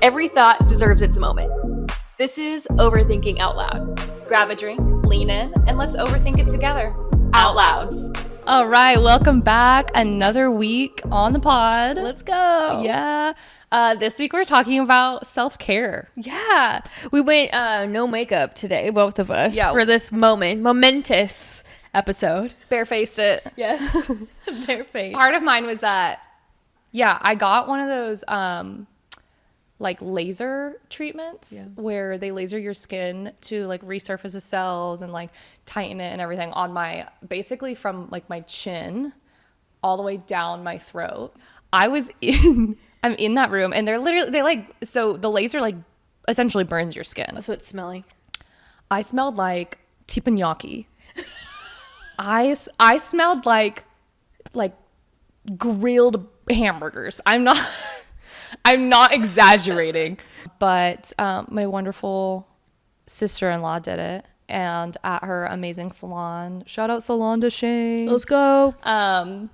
Every thought deserves its moment. This is Overthinking Out Loud. Grab a drink, lean in, and let's overthink it together. Out loud. All right, welcome back. Another week on the pod. Let's go. Yeah. This week we're talking about self-care. Yeah. We went no makeup today, both of us, for this momentous episode. Barefaced it. Yes. Barefaced. Part of mine was that, I got one of those like laser treatments where they laser your skin to like resurface the cells and like tighten it and everything on basically from like my chin all the way down my throat. I'm in that room and so the laser like essentially burns your skin. So it's smelling. I smelled like teppanyaki. I smelled like grilled hamburgers. I'm not exaggerating. But my wonderful sister-in-law did it, and at her amazing salon. Shout out Salon de Shane. Let's go. And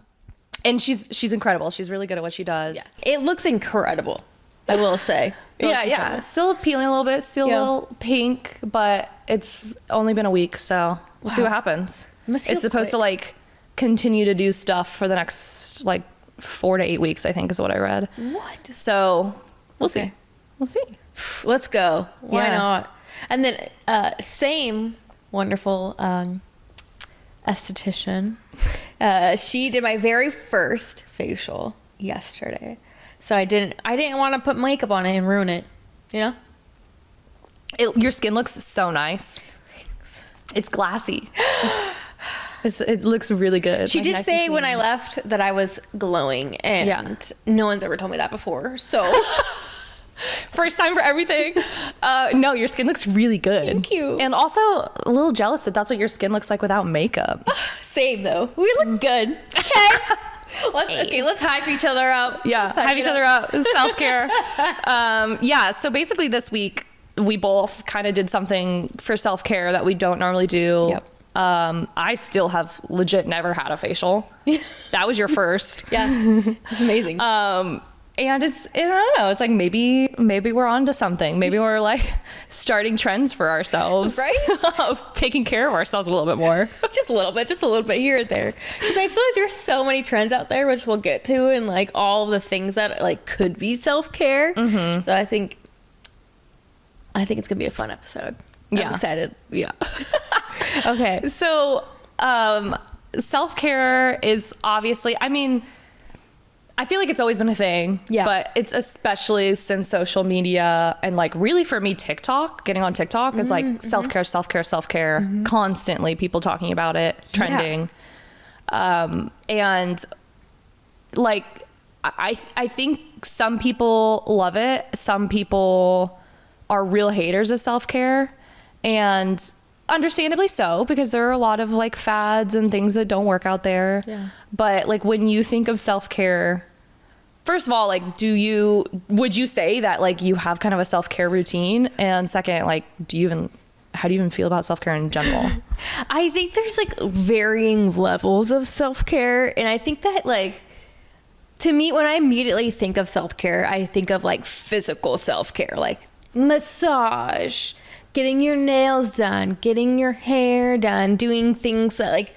she's incredible. She's really good at what she does. Yeah. It looks incredible, I will say. Yeah. Still peeling a little bit, still a little pink, but it's only been a week, so we'll see what happens. It's supposed to like continue to do stuff for the next like 4 to 8 weeks, I think is what I read. What? So we'll see. We'll see. Let's go. Why not? And then same wonderful esthetician. She did my very first facial yesterday. So I didn't want to put makeup on it and ruin it, you know? Your skin looks so nice. Thanks. It's glassy. It looks really good. She did say when I left that I was glowing, and no one's ever told me that before. So first time for everything. No, your skin looks really good. Thank you. And also a little jealous that that's what your skin looks like without makeup. Same though. We look good. Okay. Let's hype each other up. Yeah, hype each other up. Self-care. So basically this week we both kind of did something for self-care that we don't normally do. Yep. I still have legit never had a facial. That was your first. Yeah. It's amazing. And I don't know, it's like maybe we're onto something. Maybe we're like starting trends for ourselves. Right? Of taking care of ourselves a little bit more. Just a little bit here and there. Because I feel like there's so many trends out there, which we'll get to, and like all the things that like could be self-care. Mm-hmm. So I think it's gonna be a fun episode. I'm excited. Yeah. Okay. So self-care is obviously, I feel like it's always been a thing, but it's especially since social media and like really for me, getting on TikTok is like self-care, constantly people talking about it, trending. And like, I think some people love it. Some people are real haters of self-care, and understandably so, because there are a lot of like fads and things that don't work out there. Yeah. But like when you think of self-care, first of all, like would you say that like you have kind of a self-care routine? And second, like how do you even feel about self-care in general? I think there's like varying levels of self-care, and I think that like to me, when I immediately think of self-care, I think of like physical self-care, like massage, getting your nails done, getting your hair done, doing things that like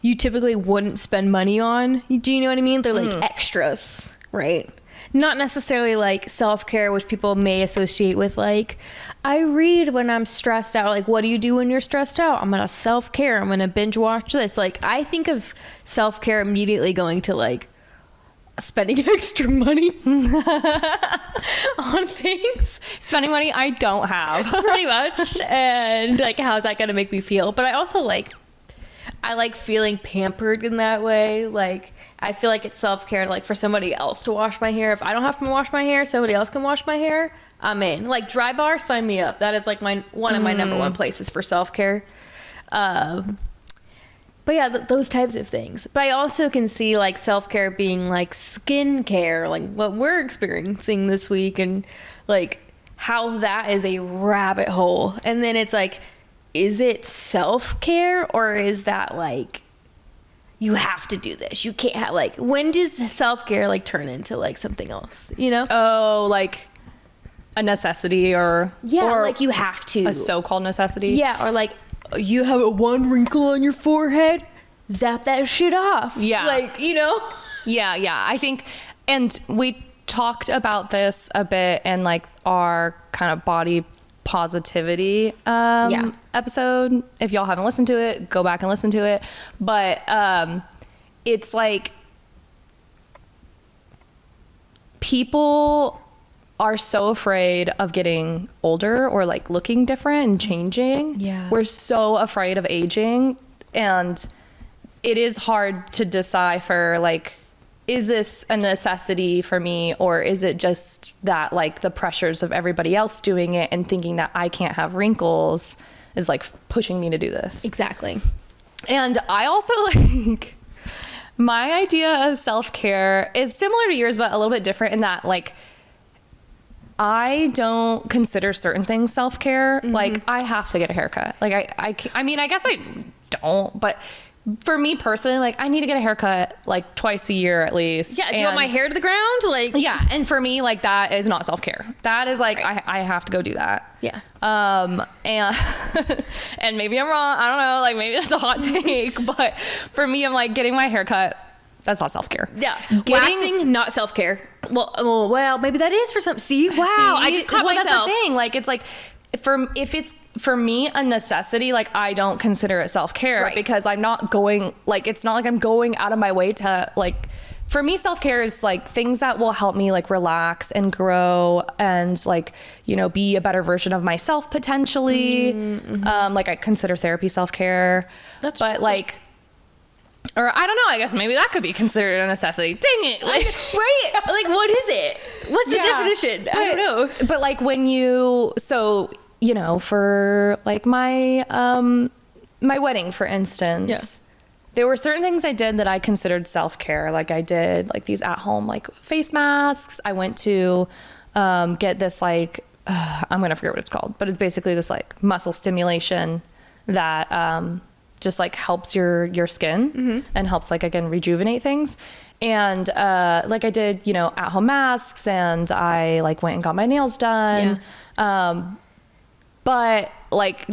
you typically wouldn't spend money on. Do you know what I mean? They're like extras, right? Not necessarily like self-care, which people may associate with like, I read when I'm stressed out. Like, what do you do when you're stressed out? I'm gonna self-care. I'm gonna binge watch this. Like, I think of self-care immediately going to like spending extra money on things. Spending money I don't have. Pretty much. And like, how's that going to make me feel? But I also like feeling pampered in that way. Like, I feel like it's self-care, like for somebody else to wash my hair. If I don't have to wash my hair, somebody else can wash my hair. I'm in. Like, dry bar, sign me up. That is like one of my number one places for self-care. But yeah, those types of things. But I also can see like self-care being like skincare, like what we're experiencing this week, and like how that is a rabbit hole. And then it's like, is it self-care, or is that like you have to do this. You can't have like, when does self-care like turn into like something else, you know? Oh, like a necessity or like you have to. A so-called necessity. Yeah, or like you have a one wrinkle on your forehead, zap that shit off. Yeah. Like, you know? Yeah. I think, and we talked about this a bit in like our kind of body positivity episode. If y'all haven't listened to it, go back and listen to it. But it's like people are so afraid of getting older or like looking different and changing. Yeah. We're so afraid of aging, and it is hard to decipher like, is this a necessity for me, or is it just that like the pressures of everybody else doing it and thinking that I can't have wrinkles is like pushing me to do this. Exactly. And I also like, my idea of self-care is similar to yours, but a little bit different in that like, I don't consider certain things self-care. Like I have to get a haircut. Like I mean, I guess I don't, but for me personally, like I need to get a haircut like twice a year at least. Yeah, do you want my hair to the ground? Like, yeah, and for me, like that is not self-care. That is like I have to go do that. Yeah. And and maybe I'm wrong. I don't know. Like maybe that's a hot take, but for me, I'm like getting my haircut. That's not self-care. Yeah. Waxing, not self-care. Well, maybe that is for some. See, wow, I just caught myself. That's the thing. Like it's like, if it's for me a necessity, like I don't consider it self-care because I'm not going, like it's not like I'm going out of my way to like, for me self-care is like things that will help me like relax and grow and like, you know, be a better version of myself potentially. Like I consider therapy self-care. That's but true. like, or I don't know, I guess maybe that could be considered a necessity. Dang it. Like, right? Like, what is it? What's the definition? I don't know. But like when so, you know, for like my wedding, for instance, there were certain things I did that I considered self-care. Like I did like these at home, like face masks. I went to get this like, I'm going to forget what it's called, but it's basically this like muscle stimulation that, just like helps your skin and helps like again rejuvenate things. And like I did, you know, at home masks, and I like went and got my nails done. But like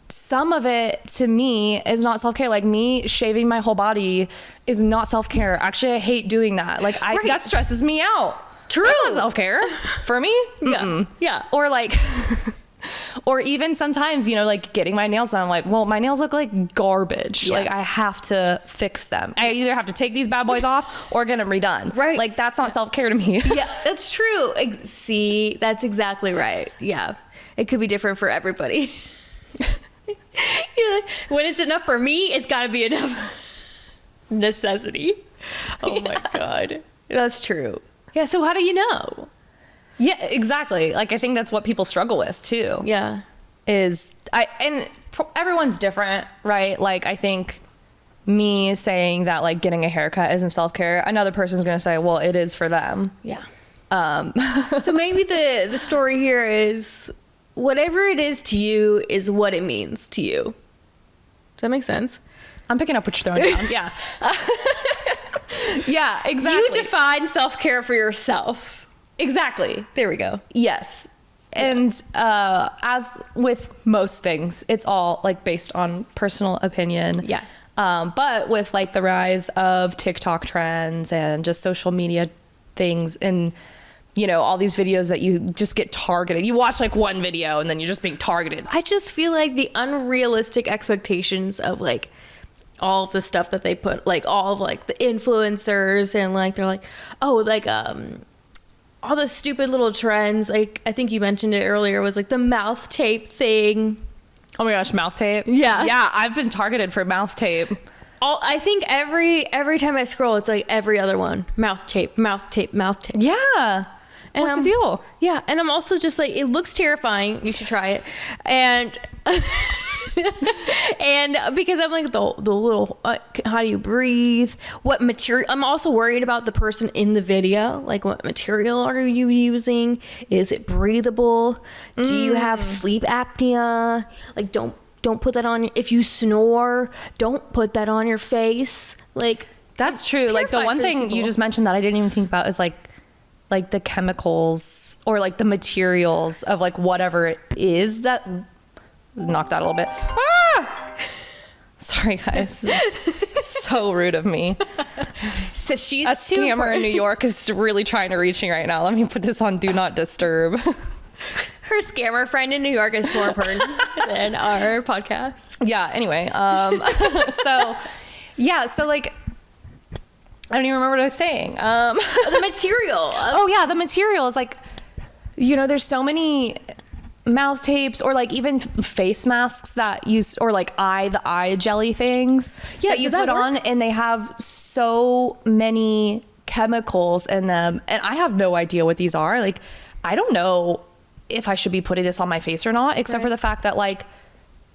some of it to me is not self-care. Like me shaving my whole body is not self-care. Actually, I hate doing that. Like that stresses me out. True. That's not self-care for me. Yeah. Or like or even sometimes, you know, like getting my nails done, I'm like, well, my nails look like garbage. Like I have to fix them. I either have to take these bad boys off or get them redone. Right. Like that's not self-care to me. Yeah, that's true. See, that's exactly right. Yeah. It could be different for everybody. Yeah, when it's enough for me, it's got to be enough necessity. Oh my God. That's true. Yeah. So how do you know? Yeah, exactly. Like I think that's what people struggle with too. Yeah. Everyone's different, right? Like I think me saying that like getting a haircut isn't self-care, another person's going to say, well, it is for them. Yeah. So maybe the story here is whatever it is to you is what it means to you. Does that make sense? I'm picking up what you're throwing down. Yeah. Yeah, exactly. You define self-care for yourself. Exactly. There we go. Yes. And as with most things, it's all like based on personal opinion. Yeah. But with like the rise of TikTok trends and just social media things and, you know, all these videos that you just get targeted. You watch like one video and then you're just being targeted. I just feel like the unrealistic expectations of like all of the stuff that they put, like all of like the influencers and like they're like, oh, like all the stupid little trends. Like I think you mentioned it earlier, was like the mouth tape thing. Oh my gosh, mouth tape. Yeah. Yeah, I've been targeted for mouth tape. I think every time I scroll, it's like every other one. Mouth tape, mouth tape, mouth tape. Yeah. And what's the deal? Yeah. And I'm also just like, it looks terrifying. You should try it. And and because I'm like the little how do you breathe, what material. I'm also worried about the person in the video, like what material are you using, is it breathable, do you have sleep apnea, like don't don't put that on. If you snore, don't put that on your face. Like, that's true. Like the one thing you just mentioned that I didn't even think about is like the chemicals or like the materials of like whatever it is that knocked out a little bit. Sorry guys, it's so rude of me. So she's a scammer in New York is really trying to reach me right now. Let me put this on do not disturb. Her scammer friend in New York is more important than our podcast. Yeah, anyway, so like I don't even remember what I was saying. The material. The material is like, you know, there's so many mouth tapes or like even face masks that use, or like the eye jelly things that you put on, and they have so many chemicals in them, and I have no idea what these are. Like, I don't know if I should be putting this on my face or not, except for the fact that like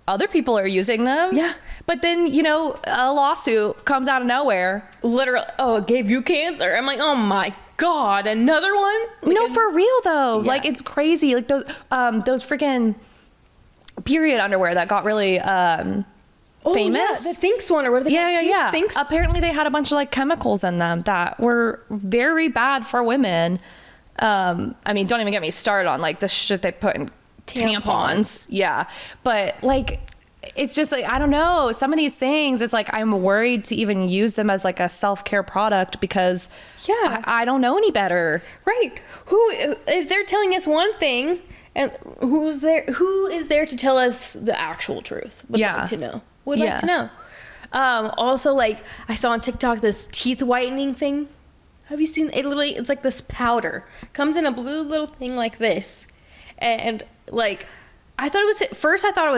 other people are using them. Yeah. But then, you know, a lawsuit comes out of nowhere. Literally, it gave you cancer. I'm like, oh my God, another one? Like, no, for real though. Yeah. Like, it's crazy. Like those freaking period underwear that got really famous. Yeah, the Thinks one, or what are they called? Yeah. Thinks? Apparently they had a bunch of like chemicals in them that were very bad for women. I mean, don't even get me started on like the shit they put in tampons. Yeah. But like, it's just like, I don't know, some of these things, it's like I'm worried to even use them as like a self-care product because I don't know any better. Right. If they're telling us one thing, and who is there to tell us the actual truth? Would like to know. Like to know. Also, like, I saw on TikTok this teeth whitening thing. Have you seen it? Literally, it's like this powder comes in a blue little thing like this, and like, I thought it was a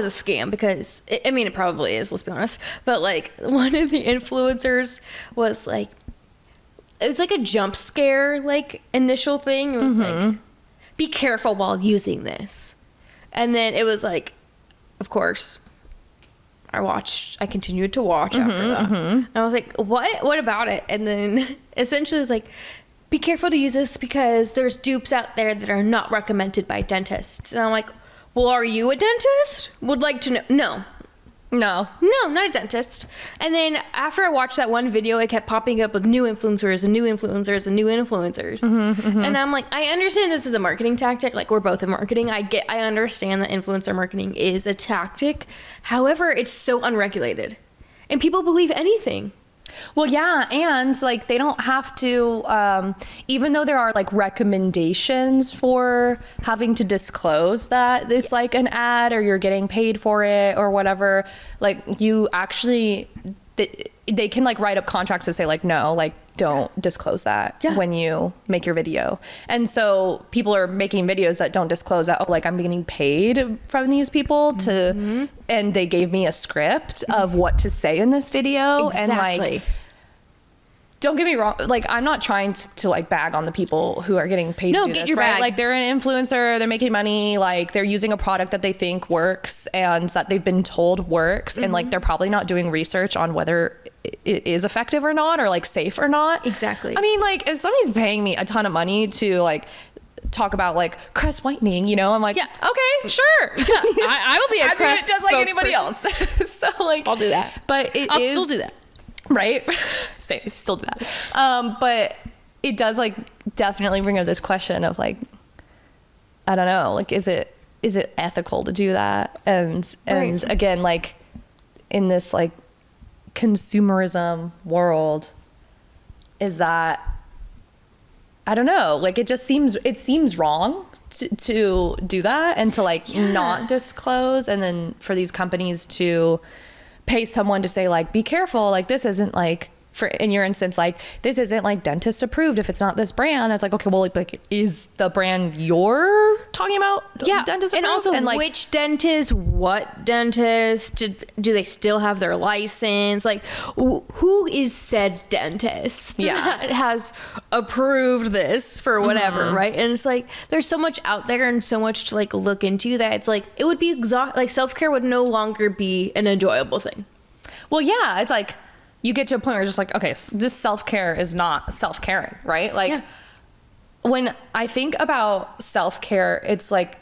scam because it probably is, let's be honest, but like one of the influencers was like, it was like a jump scare like initial thing. It was like, be careful while using this, and then it was like, of course, I continued to watch after that. And I was like, what about it? And then essentially it was like, be careful to use this because there's dupes out there that are not recommended by dentists. And I'm like, well, are you a dentist? Would like to know. No, not a dentist. And then after I watched that one video, it kept popping up with new influencers and new influencers and new influencers. And I'm like, I understand this is a marketing tactic. Like, we're both in marketing. I understand that influencer marketing is a tactic. However, it's so unregulated and people believe anything. Well, yeah, and like they don't have to, even though there are like recommendations for having to disclose that it's like an ad or you're getting paid for it or whatever, like you actually, they can like write up contracts to say like, no, like don't disclose that when you make your video. And so people are making videos that don't disclose that, like I'm getting paid from these people to, and they gave me a script of what to say in this video. And like, don't get me wrong, like I'm not trying to like bag on the people who are getting paid to do this, right? Like they're an influencer, they're making money, like they're using a product that they think works and that they've been told works, and like they're probably not doing research on whether it is effective or not, or like safe or not. Exactly. I mean, like if somebody's paying me a ton of money to like talk about like crest whitening, you know, I'm like, okay, sure. I will be a crest just like anybody else. So like I'll do that. But I'll still do that. Right? Still do that. But it does like definitely bring up this question of like, I don't know, like is it ethical to do that? And again, like in this like consumerism world, is that, I don't know, like it seems wrong to do that and to like not disclose, and then for these companies to pay someone to say like, be careful, like this isn't like, for in your instance, like this isn't like dentist approved if it's not this brand. It's like, okay, well like is the brand you're talking about dentist approved? And also and like, which dentist, what dentist, do they still have their license? Like who is said dentist that has approved this for whatever, right? And it's like there's so much out there and so much to like look into that it's like it would be like self-care would no longer be an enjoyable thing. Well, yeah, it's like you get to a point where you're just like, okay, so this self-care is not self-caring, right? Like when I think about self-care, it's like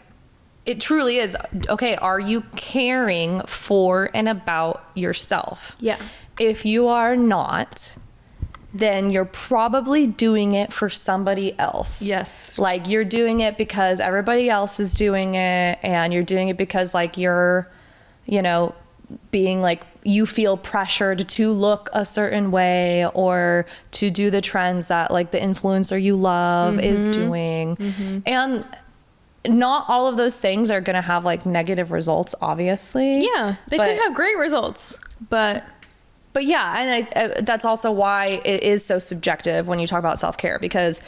it truly is, okay, are you caring for and about yourself? Yeah. If you are not, then you're probably doing it for somebody else. Yes. Like you're doing it because everybody else is doing it, and you're doing it because like you're, you know, being like, you feel pressured to look a certain way or to do the trends that like the influencer you love is doing. And not all of those things are going to have like negative results, obviously. Yeah. They could have great results, but yeah, and that's also why it is so subjective when you talk about self-care, because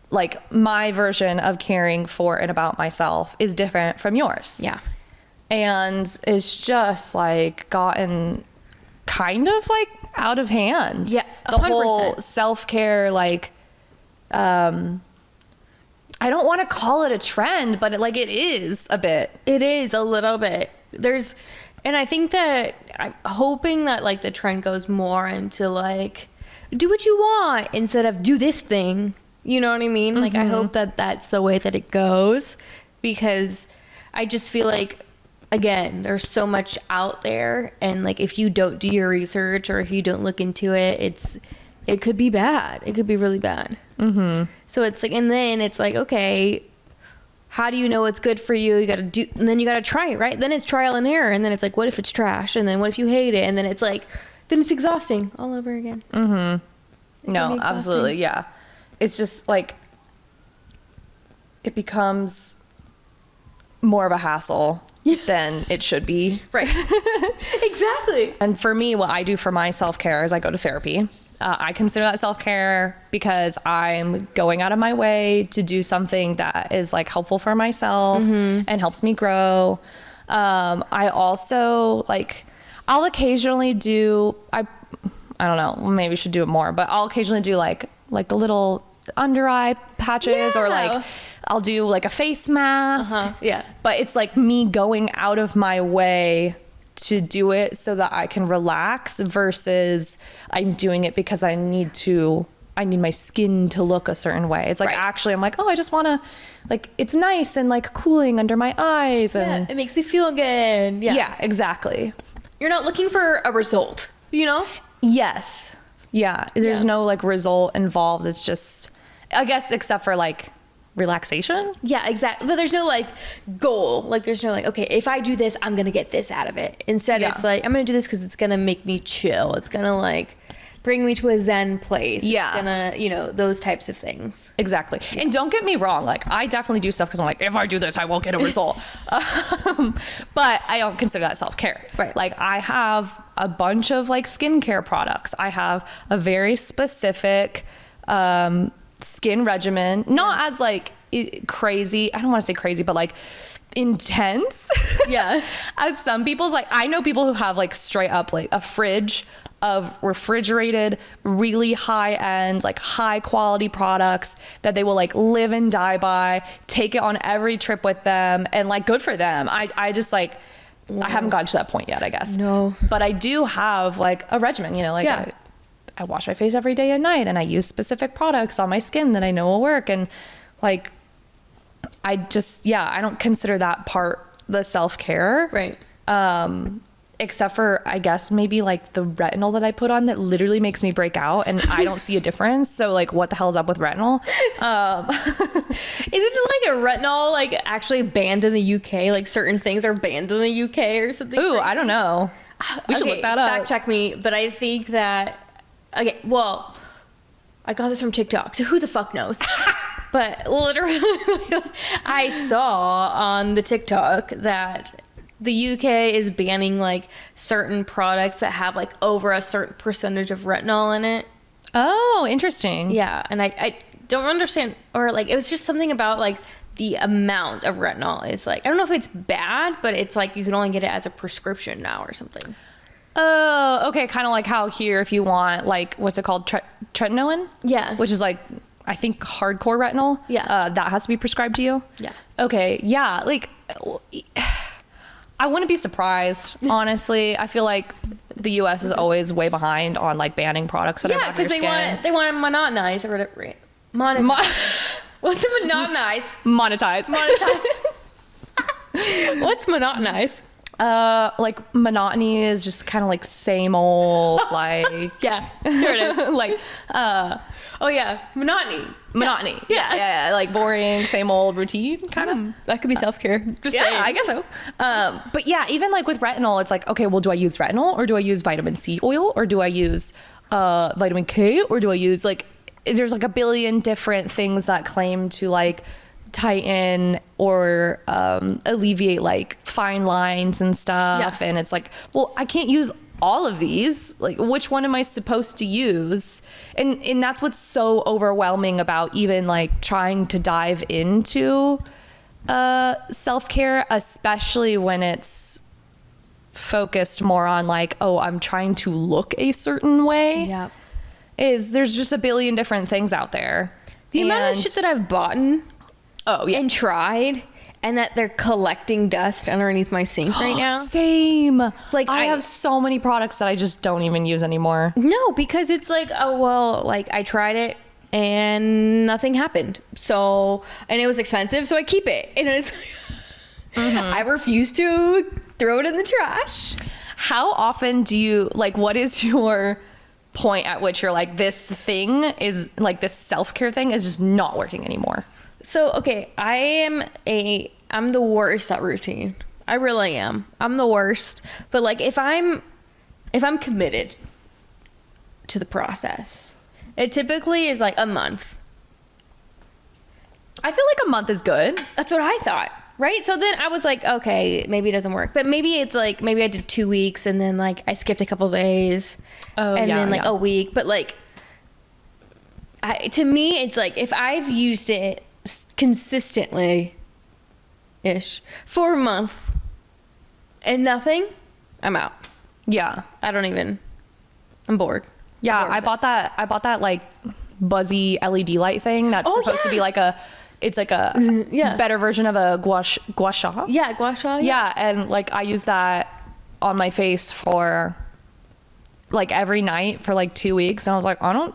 like my version of caring for and about myself is different from yours. yeah. And it's just like gotten kind of like out of hand. Yeah, the 100%. whole self-care, like I don't want to call it a trend, but it is a bit. It is a little bit. And I think that I'm hoping that like the trend goes more into like, do what you want instead of do this thing. You know what I mean? Like, I hope that that's the way that it goes, because I just feel like, again, there's so much out there, and like if you don't do your research or if you don't look into it, it could be bad. It could be really bad. So it's like, and then it's like, okay, how do you know what's good for you? You got to do, and then you got to try it, right? Then it's trial and error, and then it's like, what if it's trash? And then what if you hate it? And then it's like, then it's exhausting all over again. No, absolutely, yeah. It's just like it becomes more of a hassle than it should be. Right. Exactly. And for me, what I do for my self-care is I go to therapy. I consider that self-care because I'm going out of my way to do something that is like helpful for myself and helps me grow. I also like, I'll occasionally do, I don't know, maybe I should do it more, but I'll occasionally do like the little under eye patches, or like I'll do like a face mask. Yeah. But it's like me going out of my way to do it so that I can relax, versus I'm doing it because I need my skin to look a certain way. It's like, actually I'm like, oh, I just want to, like, it's nice and like cooling under my eyes, and it makes me feel good. yeah, exactly. You're not looking for a result, you know? Yes. Yeah. There's no like result involved. It's just, I guess, except for like relaxation. Yeah, exactly. But there's no like goal. Like there's no like, okay, if I do this, I'm going to get this out of it. Instead, it's like, I'm going to do this because it's going to make me chill. It's going to like bring me to a Zen place. Yeah. It's going to, you know, those types of things. Exactly. Yeah. And don't get me wrong. Like I definitely do stuff because I'm like, if I do this, I won't get a result. But I don't consider that self-care. Right. Like I have a bunch of like skincare products. I have a very specific, skin regimen, not as like crazy, I don't want to say crazy, but like intense. Yeah. As some people's, like I know people who have like straight up like a fridge of refrigerated, really high end, like high quality products that they will like live and die by, take it on every trip with them, and like good for them. I just like, I haven't gotten to that point yet, I guess. No. But I do have like a regimen, you know, like I wash my face every day and night, and I use specific products on my skin that I know will work. And like, I just, I don't consider that part the self-care. Right. Except for, I guess, maybe like the retinol that I put on that literally makes me break out and I don't see a difference. So like, what the hell is up with retinol? Isn't it like a retinol like actually banned in the UK? Like certain things are banned in the UK or something? Ooh, crazy? I don't know. We should look that up. Fact check me, but I think that, okay, well, I got this from TikTok, so who the fuck knows? But literally, I saw on the TikTok that the UK is banning like certain products that have like over a certain percentage of retinol in it. Oh, interesting. Yeah, and I don't understand, or like it was just something about like the amount of retinol is like, I don't know if it's bad, but it's like you can only get it as a prescription now or something. Oh, okay. Kind of like how here, if you want like, what's it called? Tretinoin? Yeah. Which is like, I think hardcore retinol. Yeah. That has to be prescribed to you. Yeah. Okay. Yeah. Like, I wouldn't be surprised, honestly. I feel like the U.S. is always way behind on like banning products that are bad for your skin. they want to monetize or whatever. What's it monetize? Monetize. What's monotonize? Like monotony is just kind of like same old, like Yeah, here it is. like Oh yeah, monotony. Yeah, like boring, same old routine kind of. That could be self-care. Just saying. I guess so. But yeah, even like with retinol, it's like, okay, well, do I use retinol or do I use vitamin C oil or do I use vitamin K or do I use like, there's like a billion different things that claim to like tighten or alleviate like fine lines and stuff. Yeah. And it's like, well, I can't use all of these. Like, which one am I supposed to use? And that's what's so overwhelming about even like trying to dive into self-care, especially when it's focused more on like, oh, I'm trying to look a certain way. Yeah. Is there's just a billion different things out there. The amount of shit that I've bought and tried, and that they're collecting dust underneath my sink right now. Same. Like, I have so many products that I just don't even use anymore. No, because it's like, oh, well, like I tried it and nothing happened. So, and it was expensive, so I keep it. And it's, I refuse to throw it in the trash. How often do you, like, what is your point at which you're like, this thing is, like, this self-care thing is just not working anymore? So, okay, I'm the worst at routine. I really am. I'm the worst. But like if I'm committed to the process, it typically is like a month. I feel like a month is good. That's what I thought. Right? So then I was like, okay, maybe it doesn't work. But maybe it's like, maybe I did 2 weeks and then like I skipped a couple days. And then like a week. But like, to me, it's like if I've used it consistently ish for a month and nothing, I'm out. Yeah. I'm bored. Yeah, I bought that like buzzy LED light thing that's supposed to be like it's like a better version of a gua sha. Yeah, gua sha. Yeah, and like I use that on my face for like every night for like 2 weeks, and I was like, I don't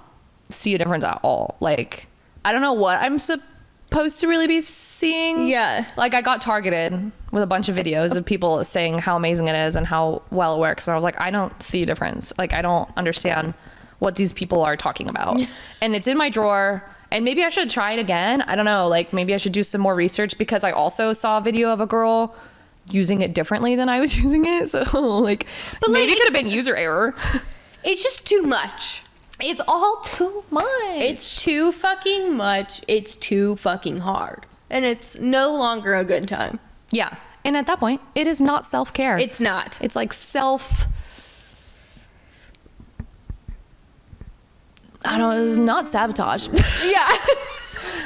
see a difference at all. Like, I don't know what I'm supposed to really be seeing. Yeah. Like, I got targeted with a bunch of videos of people saying how amazing it is and how well it works, and I was like, I don't see a difference. Like, I don't understand what these people are talking about. And it's in my drawer, and maybe I should try it again. I don't know, like maybe I should do some more research, because I also saw a video of a girl using it differently than I was using it. So like, but maybe it could have been user error. It's just too much. It's all too much. It's too fucking much. It's too fucking hard. And it's no longer a good time. Yeah. And at that point, it is not self-care. It's not. It's like I don't know, it's not sabotage. Yeah.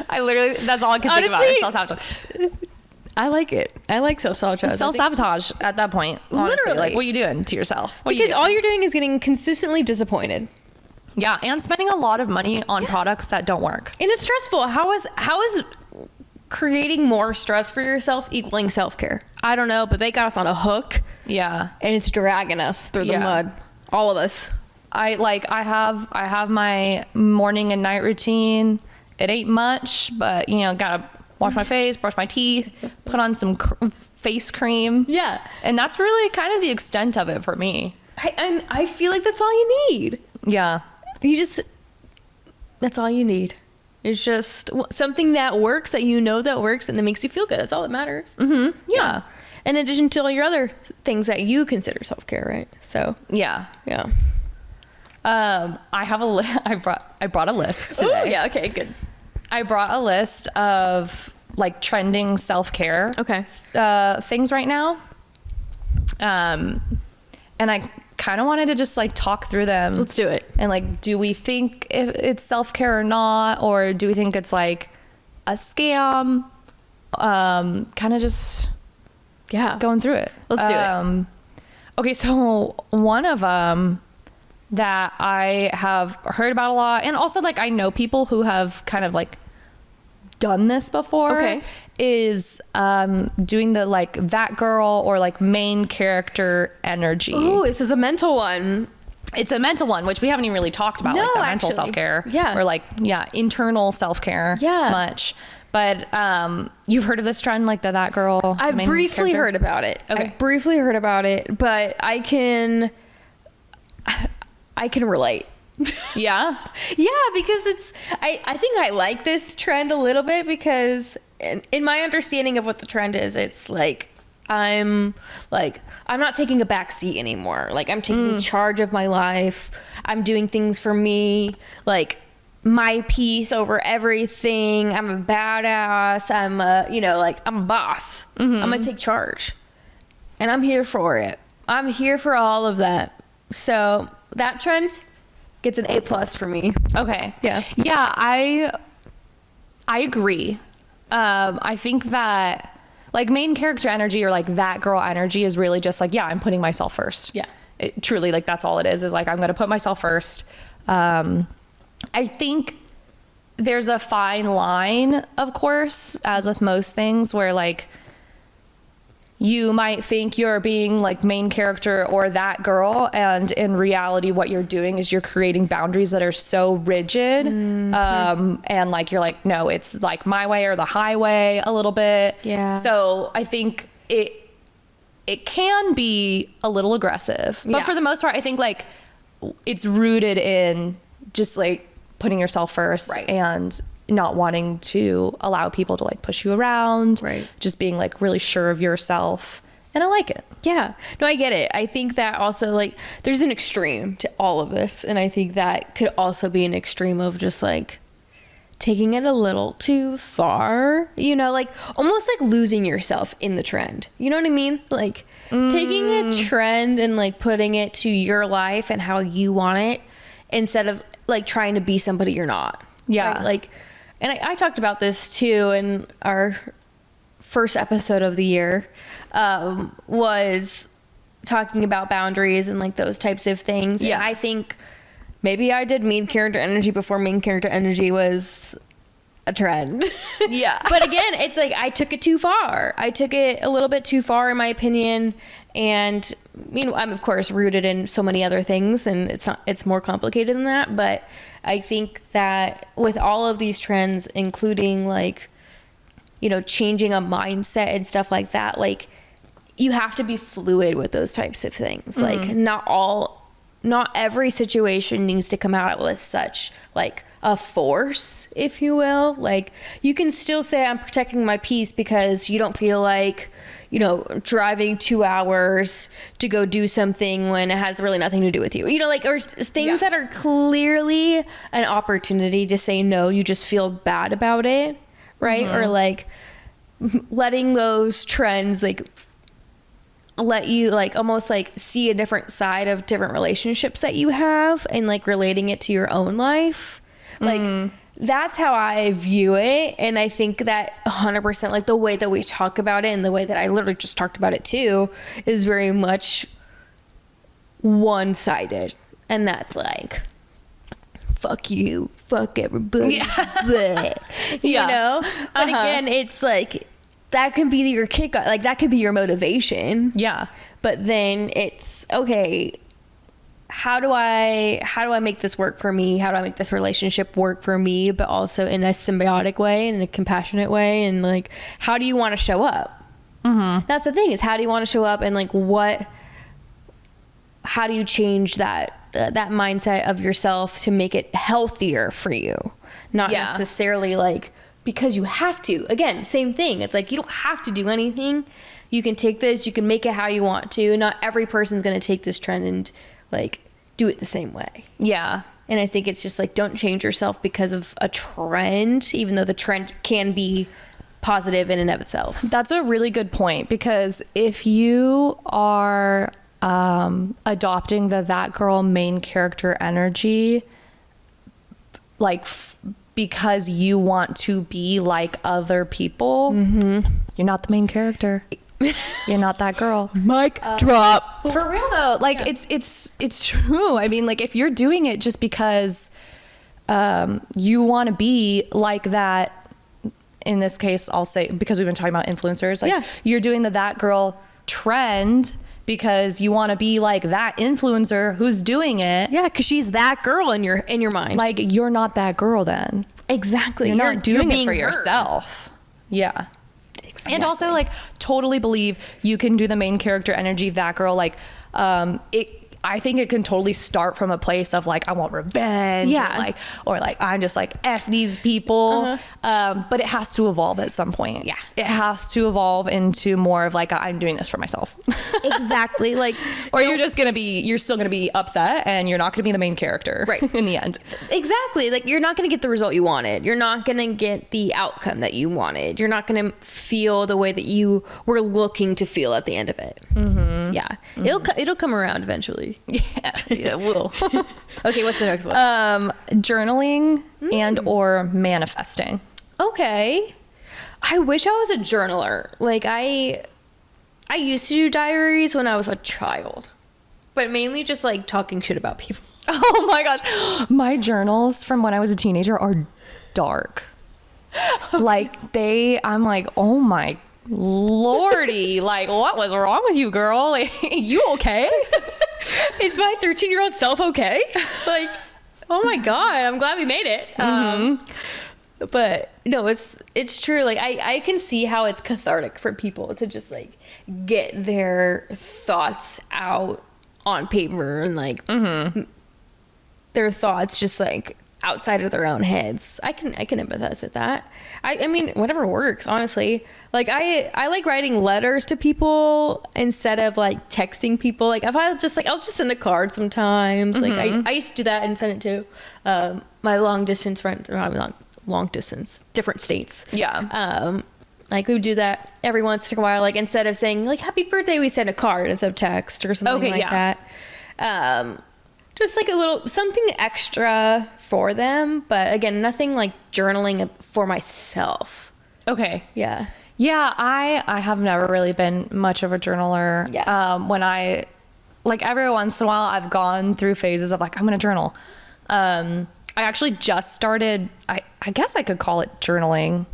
I literally, that's all I can think about is self-sabotage. I like it. I like self-sabotage. Self-sabotage at that point. Honestly. Literally. Like, what are you doing to yourself? Because all you're doing is getting consistently disappointed. Yeah, and spending a lot of money on products that don't work. And it's stressful. How is creating more stress for yourself equaling self-care? I don't know, but they got us on a hook. Yeah. And it's dragging us through the mud. All of us. I have my morning and night routine. It ain't much, but you know, gotta wash my face, brush my teeth, put on some face cream. Yeah. And that's really kind of the extent of it for me. I feel like that's all you need. Yeah. That's all you need. It's just something that works, that you know that works, and it makes you feel good. That's all that matters. Mm-hmm. Yeah. In addition to all your other things that you consider self-care, right? So yeah. Yeah. I have I brought a list today. Oh, yeah. Okay, good. I brought a list of like trending self-care things right now. And I kind of wanted to just like talk through them. Let's do it. And like, do we think if it's self-care or not, or do we think it's like a scam? Kind of just going through it. Let's do it. Okay, so one of them that I have heard about a lot, and also like I know people who have kind of like done this before, is doing the like that girl or like main character energy. Oh, this is a mental one. It's a mental one, which we haven't even really talked about, like the mental self-care, or like internal self-care much. But you've heard of this trend, like that girl? I've briefly heard about it. Okay. I've briefly heard about it, but I can relate. Yeah. Yeah, because I think I like this trend a little bit because in my understanding of what the trend is, it's like I'm not taking a back seat anymore. Like I'm taking charge of my life. I'm doing things for me, like my piece over everything. I'm a badass. I'm I'm a boss. I'm gonna take charge, and I'm here for it. I'm here for all of that. So that trend gets an A+ for me. Okay. Yeah. Yeah, I agree. I think that like main character energy or like that girl energy is really just like, yeah, I'm putting myself first. Yeah. It, truly, like that's all it is like I'm going to put myself first. I think there's a fine line, of course, as with most things, where like you might think you're being like main character or that girl, and in reality what you're doing is you're creating boundaries that are so rigid. And like you're like, no, it's like my way or the highway a little bit. Yeah. So I think it can be a little aggressive, but Yeah. for the most part I think like it's rooted in just like putting yourself first, Right. and not wanting to allow people to like push you around, Right. just being like really sure of yourself. And I like it. Yeah. No, I get it. I think that also like there's an extreme to all of this. And I think that could also be an extreme of just like taking it a little too far, like almost like losing yourself in the trend. You know what I mean? Like taking a trend and like putting it to your life and how you want it instead of like trying to be somebody you're not. Yeah. Right? Like, and I talked about this too in our first episode of the year, was talking about boundaries and like those types of things. Yeah. And I think maybe I did main character energy before main character energy was a trend. Yeah. But again, it's like I took it too far. I took it a little bit too far, in my opinion. And I'm of course rooted in so many other things, and it's more complicated than that. But I think that with all of these trends, including like, changing a mindset and stuff like that, like you have to be fluid with those types of things. Like not every situation needs to come out with such like a force, if you will. Like you can still say I'm protecting my peace because you don't feel like, driving 2 hours to go do something when it has really nothing to do with you, or things that are clearly an opportunity to say no, you just feel bad about it. Right. Or like letting those trends like let you like almost like see a different side of different relationships that you have and like relating it to your own life. Like that's how I view it. And I think that 100% like the way that we talk about it and the way that I literally just talked about it too is very much one-sided. And that's like, fuck you, fuck everybody. Bleh. But again, it's like that can be your kick, like that could be your motivation. Yeah. But then it's okay, how do I make this work for me? How do I make this relationship work for me, but also in a symbiotic way and a compassionate way? And like, how do you want to show up? That's the thing, is how do you want to show up, and like how do you change that mindset of yourself to make it healthier for you? Not necessarily like because you have to. Again, same thing. It's like you don't have to do anything. You can take this, you can make it how you want to. Not every person's going to take this trend and like do it the same way. Yeah. And I think it's just like, don't change yourself because of a trend, even though the trend can be positive in and of itself. That's a really good point, because if you are adopting that girl main character energy, like because you want to be like other people, you're not the main character. You're not that girl. Mic drop. For real though, like it's true. I mean, like if you're doing it just because you want to be like that, in this case, I'll say, because we've been talking about influencers, like you're doing that girl trend because you want to be like that influencer who's doing it. Yeah, because she's that girl in your mind. Like you're not that girl then. Exactly. You're not doing it being for heard. yourself. Yeah. Exactly. And also, like, totally believe you can do the main character energy, that girl. Like, I think it can totally start from a place of like, I want revenge. Yeah. Or like I'm just like, F these people. But it has to evolve at some point. Yeah. It has to evolve into more of like, I'm doing this for myself. Exactly. Like, Or you're still gonna be upset and you're not gonna be the main character. Right. In the end. exactly. Like, you're not going to get the result you wanted. You're not going to get the outcome that you wanted. You're not going to feel the way that you were looking to feel at the end of it. Mm-hmm. Yeah. Mm-hmm. It'll come around eventually. Yeah, it will. Okay, what's the next one? Journaling and or manifesting. Okay. I wish I was a journaler. Like, I used to do diaries when I was a child, but mainly just like talking shit about people. Oh my gosh. My journals from when I was a teenager are dark. Like I'm like, oh my lordy. Like, what was wrong with you, girl? Like, you okay? Is my 13-year-old self okay? Like, oh my God, I'm glad we made it. But no, it's true. Like, I can see how it's cathartic for people to just like get their thoughts out on paper and like their thoughts just like outside of their own heads. I can empathize with that. I mean, whatever works, honestly. Like, I like writing letters to people instead of like texting people. Like, if I'll just send a card sometimes. Like, I used to do that and send it to my long distance friends, or not long distance, different states. Yeah. Like, we would do that every once in a while. Like, instead of saying like happy birthday, we send a card instead of text or something like that. Just like a little something extra for them, but again, nothing like journaling for myself. Okay. Yeah. Yeah, I have never really been much of a journaler. Yeah. When I, like, every once in a while, I've gone through phases of like, I'm going to journal. I actually just started, I guess I could call it journaling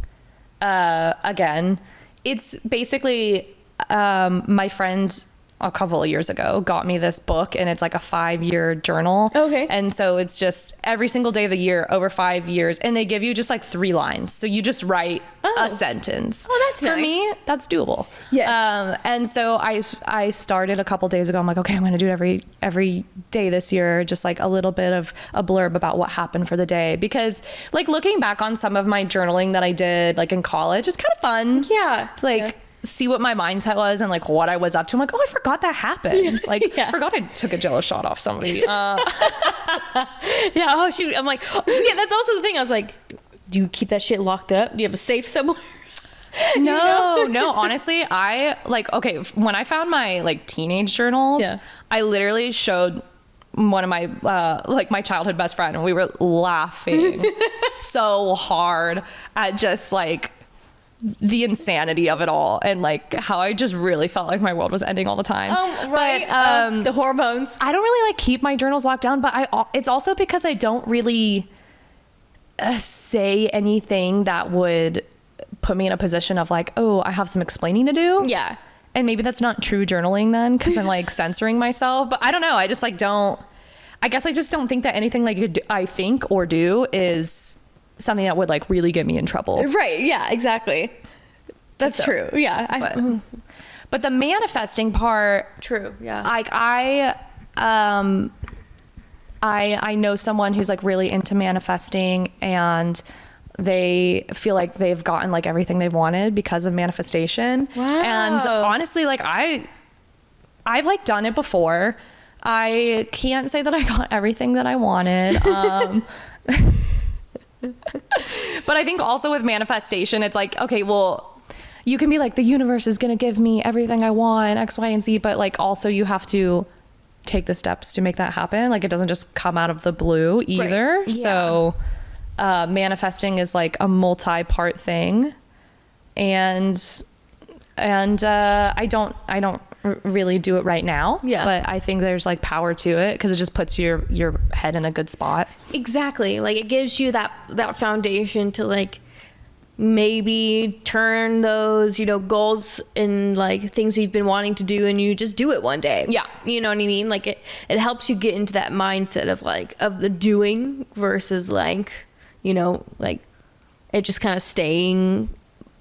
again. It's basically my friend a couple of years ago got me this book, and it's like a 5-year journal. Okay. And so it's just every single day of the year over 5 years, and they give you just like 3 lines, so you just write a sentence. Oh, that's for nice. me, that's doable. Yes. And so I started a couple days ago. I'm like, okay, I'm gonna do it every day this year, just like a little bit of a blurb about what happened for the day, because like looking back on some of my journaling that I did like in college, it's kind of fun. Yeah. It's like, see what my mindset was and like what I was up to. I'm like, oh, I forgot that happened. Like, I forgot I took a jealous shot off somebody. Yeah. Oh shoot. I'm like, oh, yeah. That's also the thing. I was like, do you keep that shit locked up? Do you have a safe somewhere? No. Honestly, I like, okay, when I found my like teenage journals, I literally showed one of my like my childhood best friend, and we were laughing so hard at just like the insanity of it all, and like how I just really felt like my world was ending all the time. Right. But the hormones. I don't really like keep my journals locked down, but it's also because I don't really say anything that would put me in a position of like, oh, I have some explaining to do. Yeah. And maybe that's not true journaling then, because I'm like censoring myself. But I don't know. I just like I guess I just don't think that anything like I think or do is something that would like really get me in trouble. Right. Yeah, exactly. That's true. Yeah. But the manifesting part. True. Yeah. Like I know someone who's like really into manifesting, and they feel like they've gotten like everything they've wanted because of manifestation. Wow. And honestly, like I've like done it before. I can't say that I got everything that I wanted. But I think also with manifestation, it's like, okay, well, you can be like, the universe is going to give me everything I want, X, Y, and Z. But like, also you have to take the steps to make that happen. Like, it doesn't just come out of the blue either. Right. Yeah. So manifesting is like a multi-part thing. And I don't really do it right now. Yeah. But I think there's like power to it, because it just puts your head in a good spot. Exactly. Like, it gives you that foundation to like maybe turn those, goals and like things you've been wanting to do, and you just do it one day. Yeah. You know what I mean? Like, it helps you get into that mindset of like, of the doing versus like you know, like it just kind of staying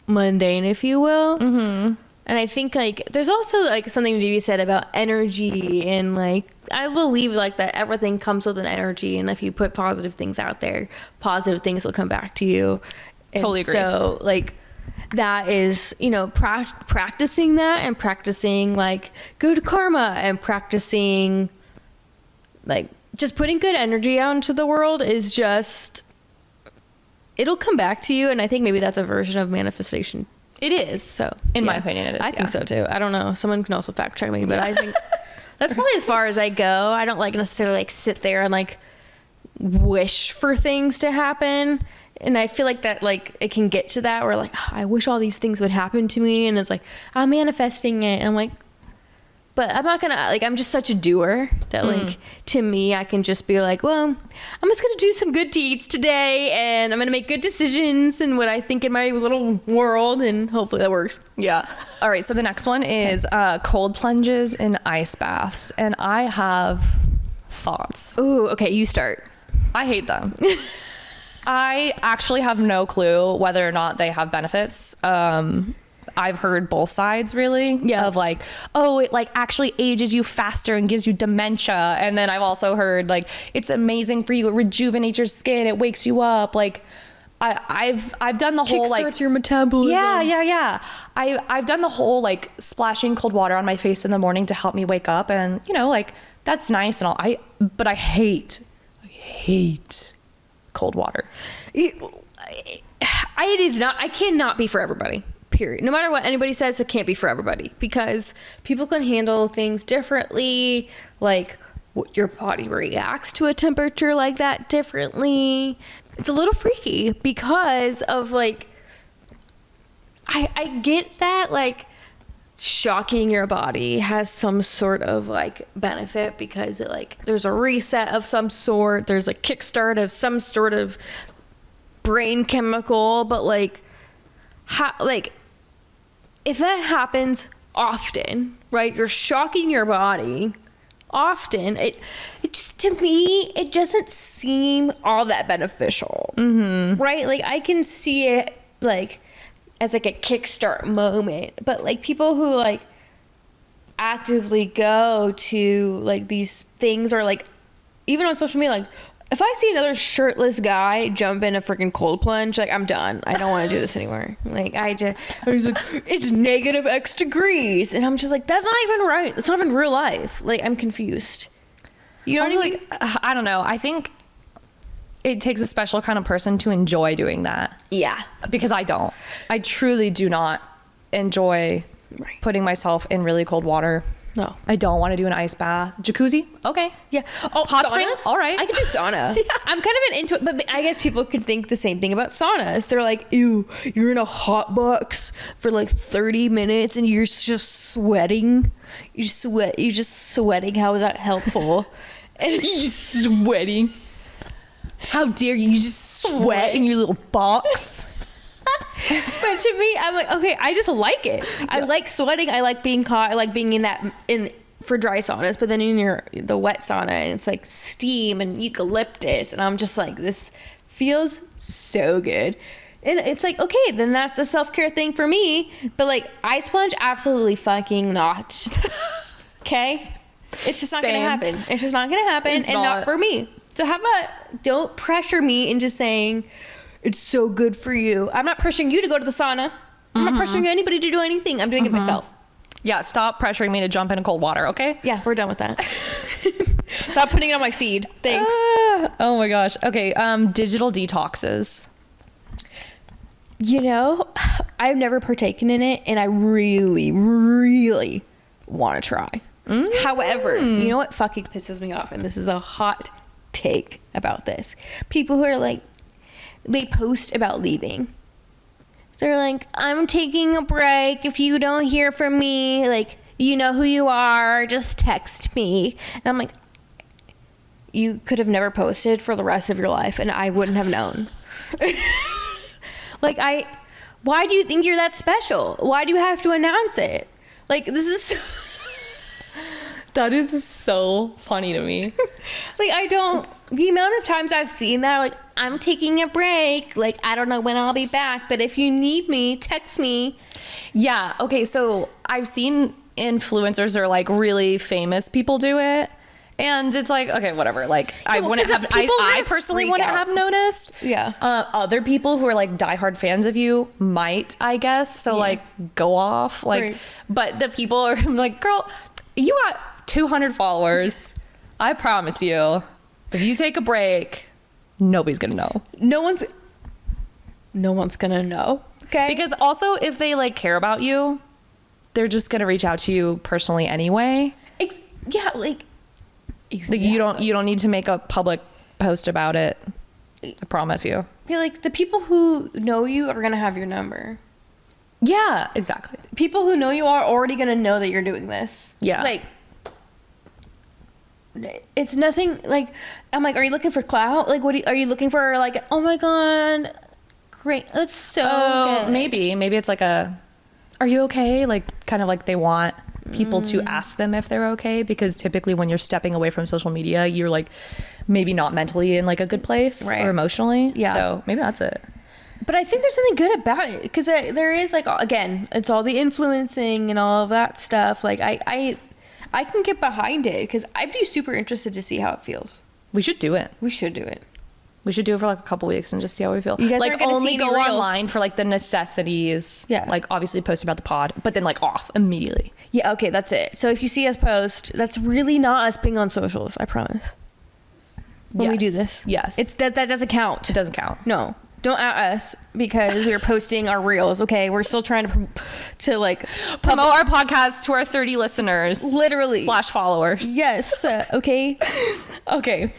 mundane, if you will. And I think like there's also like something to be said about energy, and like I believe like that everything comes with an energy, and if you put positive things out there, positive things will come back to you. And Totally agree. so like that is, you know, practicing that, and practicing like good karma, and practicing like just putting good energy out into the world is just, it'll come back to you. And I think maybe that's a version of manifestation. It is. So in my opinion, it is. I think so too. I don't know. Someone can also fact check me, but I think that's probably as far as I go. I don't like necessarily like sit there and like wish for things to happen. And I feel like that like it can get to that where like, oh, I wish all these things would happen to me. And it's like, I'm manifesting it. And I'm like, but I'm not gonna, like, I'm just such a doer that like, to me, I can just be like, well, I'm just gonna do some good deeds today, and I'm gonna make good decisions and what I think in my little world, and hopefully that works. Yeah. All right. So the next one is cold plunges and ice baths. And I have thoughts. Ooh, okay, you start. I hate them. I actually have no clue whether or not they have benefits. I've heard both sides really of like, oh, it like actually ages you faster and gives you dementia. And then I've also heard like, it's amazing for you. It rejuvenates your skin. It wakes you up. Like I've done the whole like, kickstarts your metabolism. Yeah. I've done the whole like splashing cold water on my face in the morning to help me wake up. And you know, like that's nice and all. But I hate cold water. It is not, I cannot be for everybody. Period. No matter what anybody says, it can't be for everybody, because people can handle things differently. Like your body reacts to a temperature like that differently. It's a little freaky because of like, I get that like shocking your body has some sort of like benefit because it like there's a reset of some sort. There's a kickstart of some sort of brain chemical, but like if that happens often, right, you're shocking your body often, it just, to me, it doesn't seem all that beneficial, right? Like I can see it like as like a kickstart moment, but like people who like actively go to like these things, or like even on social media, like if I see another shirtless guy jump in a freaking cold plunge, like I'm done. I don't want to do this anymore. Like and he's like, it's negative X degrees, and I'm just like, that's not even right. It's not even real life. Like I'm confused. You know what I mean? Like, I don't know. I think it takes a special kind of person to enjoy doing that. Yeah, because I don't. I truly do not enjoy putting myself in really cold water. No, I don't want to do an ice bath. Jacuzzi? Okay. Yeah. Oh, hot saunas? springs? All right. I could do sauna. Yeah. I'm kind of into it, but I guess people could think the same thing about saunas. They're like, ew, you're in a hot box for like 30 minutes and you're just sweating. You're just sweating. How is that helpful? And you're just sweating. How dare you? You just sweat in your little box. But to me, I'm like, okay, I just like it. I like sweating. I like being hot. I like being in for dry saunas, but then in the wet sauna, and it's like steam and eucalyptus, and I'm just like, this feels so good. And it's like, okay, then that's a self-care thing for me. But like ice plunge, absolutely fucking not. Okay? It's just not gonna happen. It's just not gonna happen, and not for me. So how about don't pressure me into saying it's so good for you. I'm not pressuring you to go to the sauna. I'm not pressuring anybody to do anything. I'm doing it myself. Yeah, stop pressuring me to jump into cold water, okay? Yeah, we're done with that. Stop putting it on my feed. Thanks. Oh my gosh. Okay, digital detoxes. You know, I've never partaken in it, and I really, really want to try. However, you know what fucking pisses me off? And this is a hot take about this. People who are like, they post about leaving. They're like, I'm taking a break. If you don't hear from me, like, you know who you are. Just text me. And I'm like, you could have never posted for the rest of your life, and I wouldn't have known. Like, why do you think you're that special? Why do you have to announce it? Like, this is... That is so funny to me. Like, the amount of times I've seen that, like, I'm taking a break. Like, I don't know when I'll be back, but if you need me, text me. Yeah. Okay. So I've seen influencers or like really famous people do it. And it's like, okay, whatever. Like, I wouldn't have, I personally wouldn't have noticed. Yeah. Other people who are like diehard fans of you might, I guess. So like, go off. Like, Right. but the people are like, girl, you got 200 followers. I promise you, if you take a break, nobody's gonna know. No one's gonna know. Okay. Because also, if they like care about you, they're just gonna reach out to you personally anyway. Yeah, like, exactly. Like you don't need to make a public post about it. I promise you. Yeah, like, the people who know you are gonna have your number. Yeah, exactly. People who know you are already gonna know that you're doing this. Yeah. Like, it's nothing. Like, I'm like, are you looking for clout? Like, are you looking for? Like, oh my god, great, that's so good. Maybe it's like are you okay? Like, kind of like they want people to ask them if they're okay, because typically when you're stepping away from social media, you're like maybe not mentally in like a good place, right, or emotionally. Yeah. So maybe that's it. But I think there's something good about it, because there is, like, again, it's all the influencing and all of that stuff. Like, I can get behind it, because I'd be super interested to see how it feels. We should do it. We should do it. We should do it for like a couple weeks and just see how we feel. You guys like, aren't gonna only see go any reels. online for like the necessities. Yeah. Like, obviously post about the pod, but then like off immediately. Yeah, okay, that's it. So if you see us post, that's really not us being on socials, I promise. When we do this. Yes. That doesn't count. It doesn't count. No. Don't at us because we're posting our reels, okay? We're still trying to like Promote our podcast to our 30 listeners. Literally. / followers. Yes. Okay. Okay.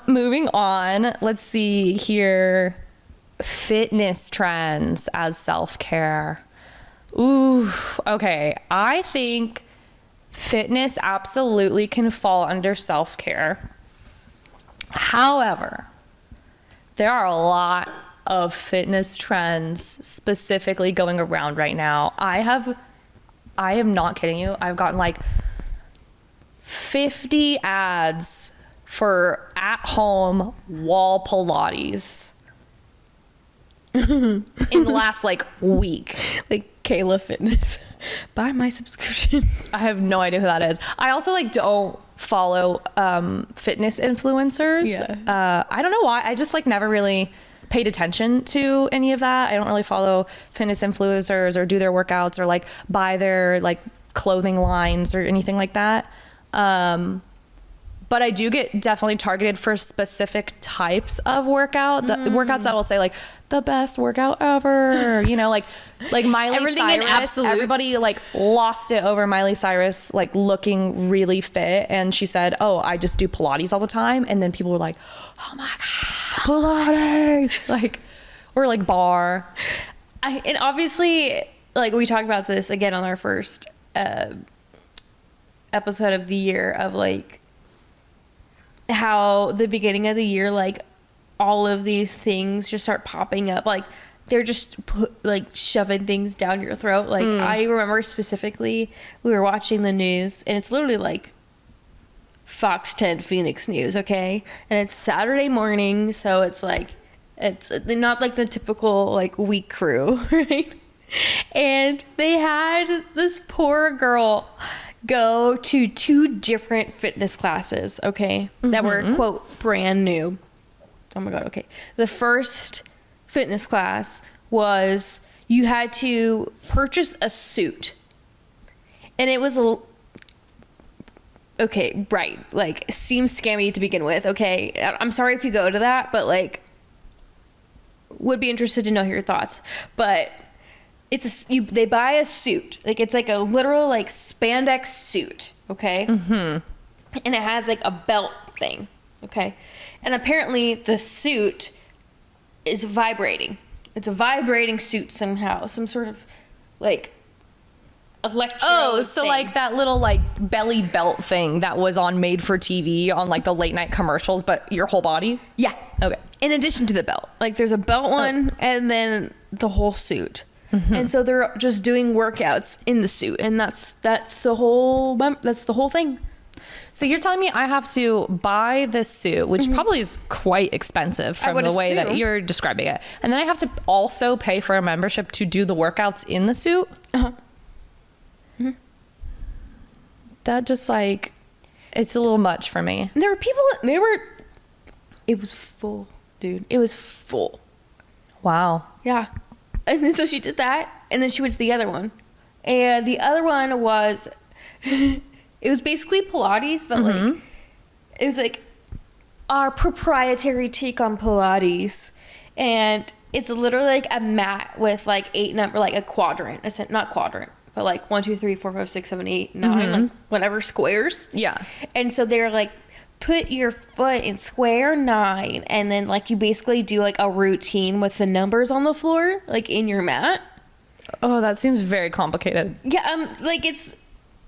Moving on. Let's see here. Fitness trends as self-care. Ooh. Okay. I think fitness absolutely can fall under self-care. However, there are a lot of fitness trends specifically going around right now. I am not kidding you. I've gotten like 50 ads for at-home wall Pilates in the last like week. Like Kayla Fitness. Buy my subscription. I have no idea who that is. I also like don't follow fitness influencers. Yeah. I don't know why. I just like never really paid attention to any of that. I don't really follow fitness influencers or do their workouts or like buy their like clothing lines or anything like that. But I do get definitely targeted for specific types of workout. The workouts that will say like the best workout ever, you know, like Miley Everything in Cyrus. absolutes. Everybody like lost it over Miley Cyrus like looking really fit, and she said, "Oh, I just do Pilates all the time." And then people were like, "Oh my god, Pilates!" like, or like bar. And obviously, like, we talked about this again on our first episode of the year of like how the beginning of the year, like, all of these things just start popping up. Like, they're just shoving things down your throat. Like, I remember specifically, we were watching the news, and it's literally like Fox 10 Phoenix News, okay? And it's Saturday morning, so it's like, it's not like the typical like week crew, right? And they had this poor girl go to 2 different fitness classes, okay, that were, quote, brand new. Oh my god, okay. The first fitness class was you had to purchase a suit, and it was okay, right, like, seems scammy to begin with, okay? I'm sorry if you go to that, but like, would be interested to know your thoughts. But they buy a suit, like, it's like a literal like spandex suit, okay, and it has like a belt thing, okay, and apparently the suit is vibrating. It's a vibrating suit somehow, some sort of like electro. Oh, so thing. like that little like belly belt thing that was on Made for TV on like the late night commercials, but your whole body? Yeah. Okay. In addition to the belt, like, there's a belt one, and then the whole suit. And so they're just doing workouts in the suit, and that's the whole thing. So you're telling me I have to buy this suit, which probably is quite expensive from would the way that assume. you're describing it. And then I have to also pay for a membership to do the workouts in the suit. Uh-huh. That just like, it's a little much for me. There were people, it was full, dude. It was full. Wow. Yeah. And then so she did that, and then she went to the other one. And the other one was, it was basically Pilates, but like, it was like our proprietary take on Pilates. And it's literally like a mat with like 8 number, like a quadrant. I said, not quadrant, but like 1, 2, 3, 4, 5, 6, 7, 8, 9, like whatever squares. Yeah. And so they're like, put your foot in square 9, and then like you basically do like a routine with the numbers on the floor, like in your mat. Oh, that seems very complicated. Yeah, like it's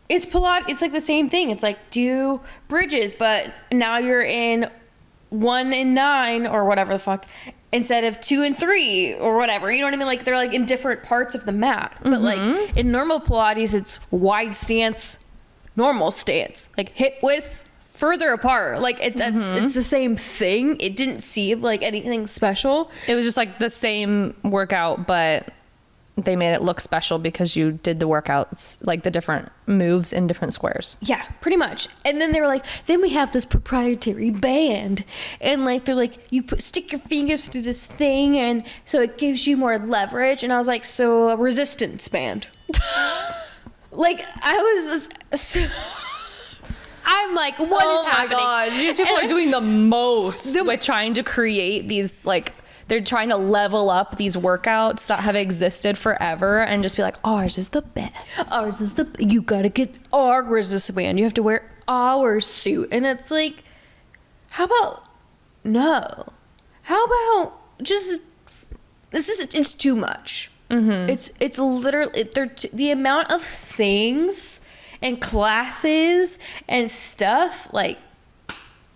Pilates. It's like the same thing. It's like do bridges, but now you're in 1 and 9 or whatever the fuck instead of 2 and 3 or whatever. You know what I mean? Like they're like in different parts of the mat. But like in normal Pilates, it's wide stance, normal stance, like hip width further apart. Like it's the same thing. It didn't seem like anything special. It was just like the same workout, but they made it look special because you did the workouts, like the different moves in different squares. Yeah, pretty much. And then they were like, then we have this proprietary band, and like they're like, you stick your fingers through this thing, and so it gives you more leverage. And I was like, so a resistance band. Like I was so, I'm like, what is happening? Oh my god, these people are doing the most with trying to create these, like, they're trying to level up these workouts that have existed forever and just be like, ours is the best. Ours is you gotta get our resistance band. You have to wear our suit. And it's like, how about no? How about just it's too much. It's literally the amount of things and classes and stuff, like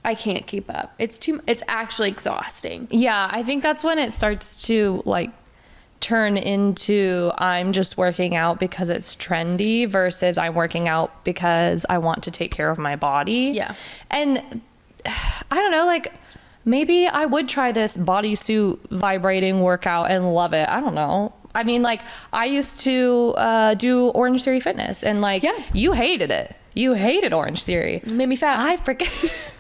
I can't keep up. It's actually exhausting. Yeah, I think that's when it starts to like turn into I'm just working out because it's trendy versus I'm working out because I want to take care of my body. Yeah. And I don't know, like maybe I would try this bodysuit vibrating workout and love it. I don't know. I mean, like I used to do Orange Theory Fitness, and like you hated it. You hated Orange Theory. It made me fat. I freaking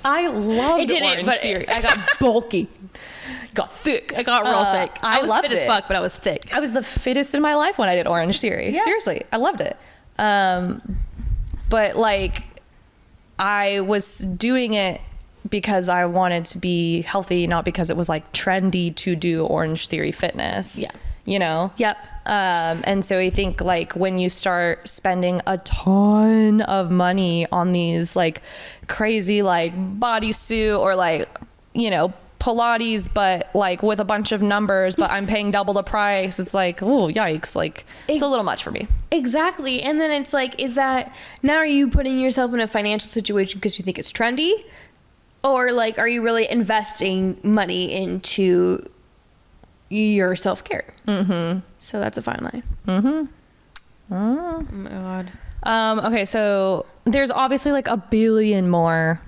I loved Orange Theory. I got bulky. Got thick. I got real thick. I was loved fit as it. fuck, but I was thick. I was the fittest in my life when I did Orange Theory. Yeah. Seriously, I loved it. But like I was doing it because I wanted to be healthy, not because it was like trendy to do Orange Theory Fitness. Yeah. You know? Yep. And so I think like when you start spending a ton of money on these like crazy like bodysuit or like, you know, Pilates, but like with a bunch of numbers, but I'm paying double the price. It's like, oh, yikes. Like it's a little much for me. Exactly. And then it's like, is that now are you putting yourself in a financial situation because you think it's trendy? Or like, are you really investing money into your self-care? So that's a fine line. Oh my god. Okay, so there's obviously like a billion more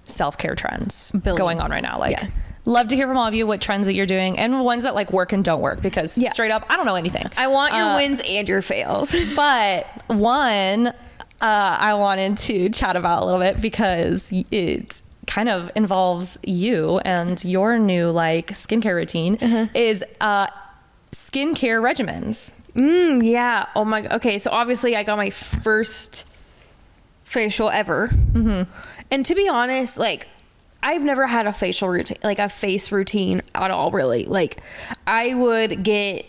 self-care trends going on right now. Like, love to hear from all of you what trends that you're doing and ones that like work and don't work, because straight up, I don't know anything. I want your wins and your fails. But one, I wanted to chat about a little bit because it kind of involves you and your new like skincare routine is skincare regimens. Yeah. Oh my god. Okay, so obviously I got my first facial ever. And to be honest, like I've never had a facial routine, like a face routine at all, really. Like I would get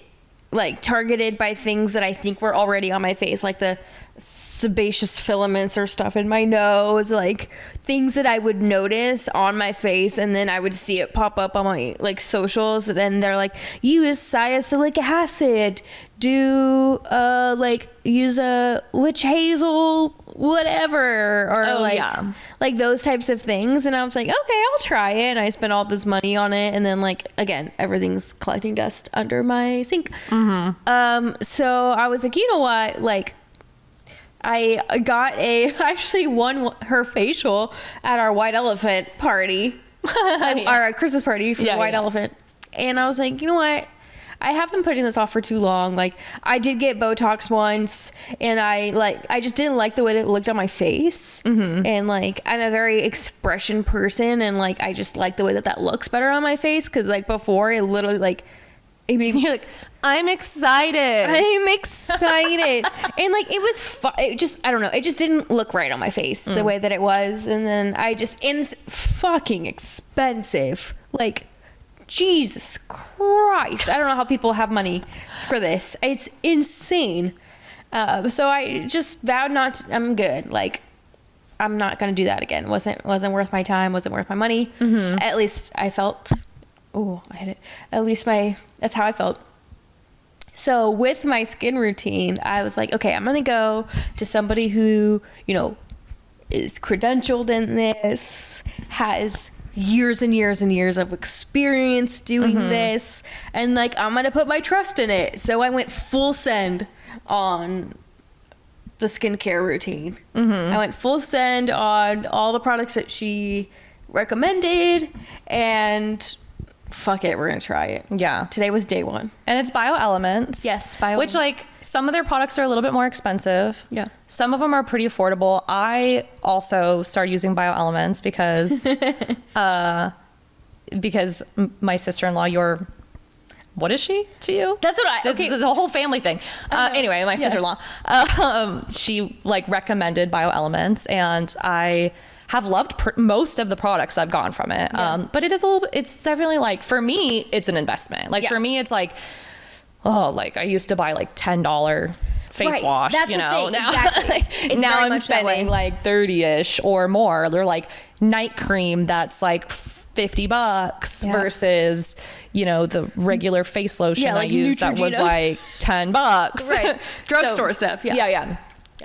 like targeted by things that I think were already on my face, like the sebaceous filaments or stuff in my nose, like things that I would notice on my face, and then I would see it pop up on my like socials, and then they're like, use salicylic acid, do like use a witch hazel whatever, or like those types of things. And I was like, okay, I'll try it, and I spent all this money on it, and then like again everything's collecting dust under my sink. So I was like, you know what, like I actually won her facial at our White Elephant party, our Christmas party for the White Elephant. And I was like, you know what? I have been putting this off for too long. Like, I did get Botox once, and I just didn't like the way that it looked on my face. And like, I'm a very expression person, and like, I just like the way that looks better on my face. Cause like before, it literally like, it made me like, I'm excited. And like, it was it just, I don't know, it just didn't look right on my face the way that it was. And then and it's fucking expensive. Like, Jesus Christ. I don't know how people have money for this. It's insane. So I just vowed I'm good. Like, I'm not going to do that again. Wasn't worth my time. Wasn't worth my money. At least I felt, I hit it. At least that's how I felt. So with my skin routine, I was like, okay, I'm going to go to somebody who, you know, is credentialed in this, has years and years and years of experience doing this, and like, I'm gonna put my trust in it. So I went full send on the skincare routine. I went full send on all the products that she recommended, and fuck it, we're gonna try it. Yeah, today was day one. And it's BioElements. Yes, which, like, some of their products are a little bit more expensive. Yeah, some of them are pretty affordable. I also started using BioElements because my sister-in-law, what is she to you? That's what This is a whole family thing. Anyway, my sister-in-law, she like recommended BioElements, and I have loved most of the products I've gotten from it. But it's definitely like, for me, it's an investment. Like, for me, it's like, like, I used to buy like $10 face wash, that's you know, now, exactly. now I'm spending like 30-ish or more. They're like night cream that's like $50 versus, you know, the regular face lotion like I used that was like $10. Right. Drugstore stuff. Yeah.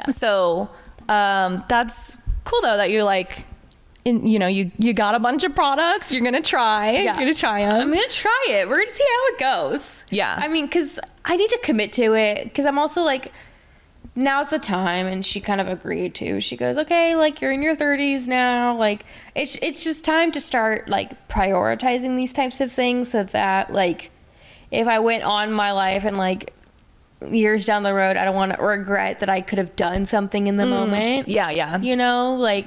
So that's cool though, that you're like, you know, you got a bunch of products you're gonna try. You're gonna try them. I'm gonna try it. We're gonna see how it goes. I mean, because I need to commit to it, because I'm also like, now's the time. And she kind of agreed to. She goes, okay, like, you're in your 30s now, like, it's just time to start like prioritizing these types of things, so that like, if I went on my life and like years down the road, I don't want to regret that I could have done something in the moment. You know, like,